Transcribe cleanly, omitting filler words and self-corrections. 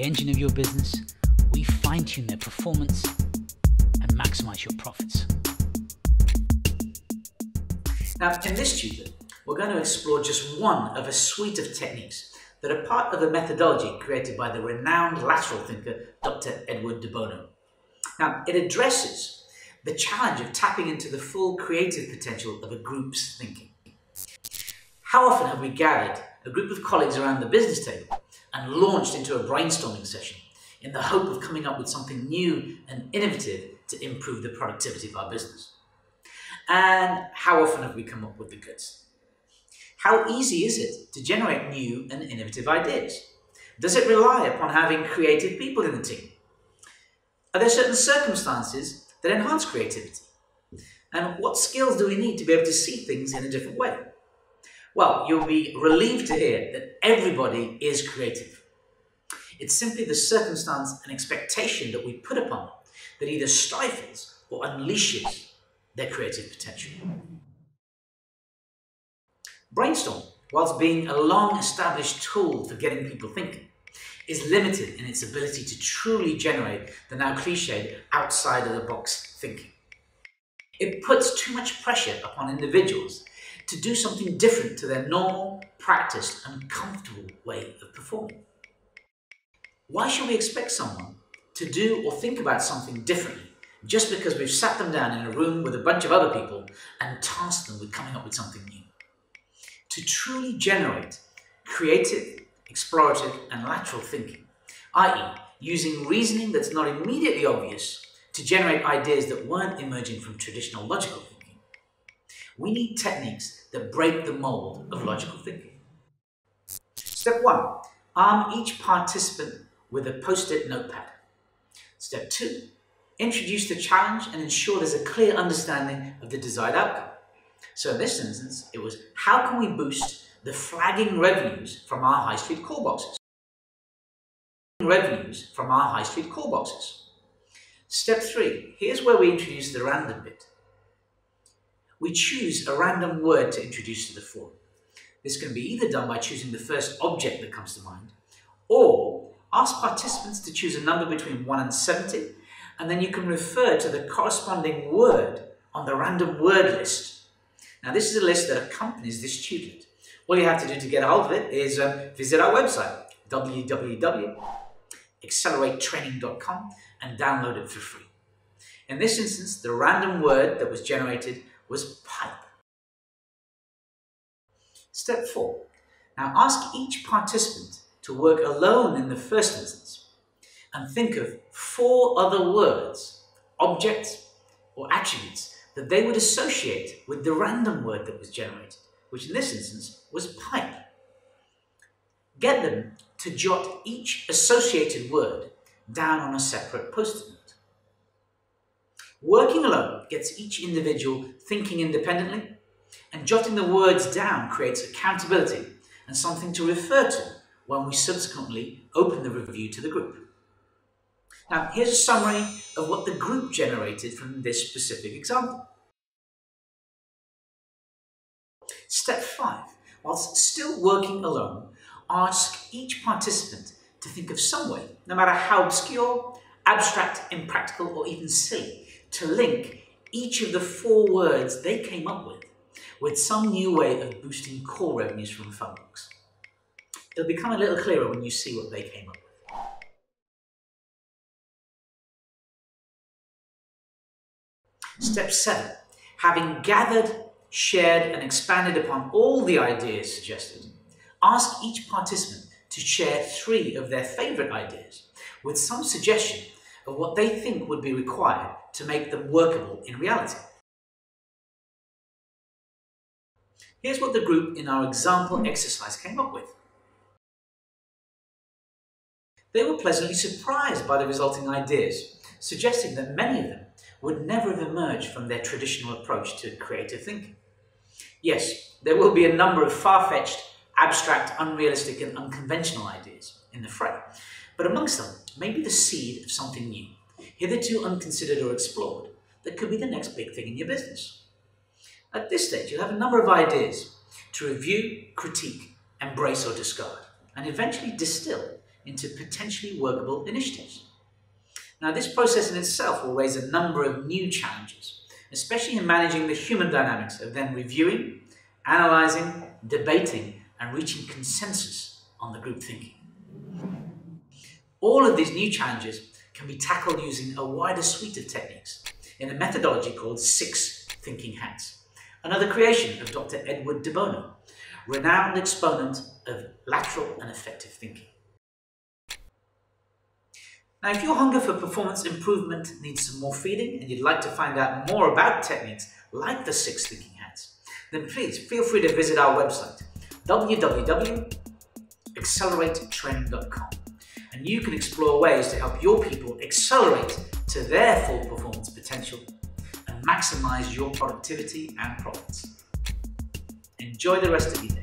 the engine of your business, we fine-tune their performance and maximize your profits. Now, in this tutor, we're going to explore just one of a suite of techniques that are part of a methodology created by the renowned lateral thinker, Dr. Edward de Bono. Now, it addresses the challenge of tapping into the full creative potential of a group's thinking. How often have we gathered a group of colleagues around the business table and launched into a brainstorming session in the hope of coming up with something new and innovative to improve the productivity of our business? And how often have we come up with the goods? How easy is it to generate new and innovative ideas? Does it rely upon having creative people in the team? Are there certain circumstances that enhance creativity? And what skills do we need to be able to see things in a different way? Well, you'll be relieved to hear that everybody is creative. It's simply the circumstance and expectation that we put upon them that either stifles or unleashes their creative potential. Brainstorming, whilst being a long-established tool for getting people thinking, is limited in its ability to truly generate the now cliched outside-of-the-box thinking. It puts too much pressure upon individuals to do something different to their normal, practiced, and comfortable way of performing. Why should we expect someone to do or think about something differently just because we've sat them down in a room with a bunch of other people and tasked them with coming up with something new? To truly generate creative, explorative, and lateral thinking, i.e. using reasoning that's not immediately obvious to generate ideas that weren't emerging from traditional logical thinking, we need techniques that break the mold of logical thinking. Step 1. Arm each participant with a post-it notepad. Step 2. Introduce the challenge and ensure there's a clear understanding of the desired outcome. So in this instance, it was, how can we boost the flagging revenues from our high street call boxes? Step 3, here's where we introduce the random bit. We choose a random word to introduce to the fore. This can be either done by choosing the first object that comes to mind, or ask participants to choose a number between 1 and 70, and then you can refer to the corresponding word on the random word list. Now, this is a list that accompanies this tutorlet. All you have to do to get a hold of it is visit our website, www.acceleratetraining.com, and download it for free. In this instance, the random word that was generated was pipe. Step 4. Now ask each participant to work alone in the first instance and think of 4 other words, objects, or attributes that they would associate with the random word that was generated, which in this instance was pipe. Get them to jot each associated word down on a separate post-it note. Working alone gets each individual thinking independently, and jotting the words down creates accountability and something to refer to when we subsequently open the review to the group. Now, here's a summary of what the group generated from this specific example. Step 5. Whilst still working alone, ask each participant to think of some way, no matter how obscure, abstract, impractical, or even silly, to link each of the 4 words they came up with some new way of boosting call revenues from a phone box. It'll become a little clearer when you see what they came up with. Step 7. Having gathered, shared, and expanded upon all the ideas suggested, ask each participant to share 3 of their favourite ideas with some suggestion of what they think would be required to make them workable in reality. Here's what the group in our example exercise came up with. They were pleasantly surprised by the resulting ideas, suggesting that many of them would never have emerged from their traditional approach to creative thinking. Yes, there will be a number of far-fetched, abstract, unrealistic, and unconventional ideas in the fray, but amongst them may be the seed of something new, hitherto unconsidered or explored, that could be the next big thing in your business. At this stage, you'll have a number of ideas to review, critique, embrace, or discard, and eventually distill into potentially workable initiatives. Now, this process in itself will raise a number of new challenges, especially in managing the human dynamics of then reviewing, analysing, debating, and reaching consensus on the group thinking. All of these new challenges can be tackled using a wider suite of techniques in a methodology called 6 Thinking Hats, another creation of Dr. Edward de Bono, renowned exponent of lateral and effective thinking. Now, if your hunger for performance improvement needs some more feeding and you'd like to find out more about techniques like the 6 Thinking Hats, then please feel free to visit our website, www.acceleratetraining.com, and you can explore ways to help your people accelerate to their full performance potential and maximize your productivity and profits. Enjoy the rest of your day.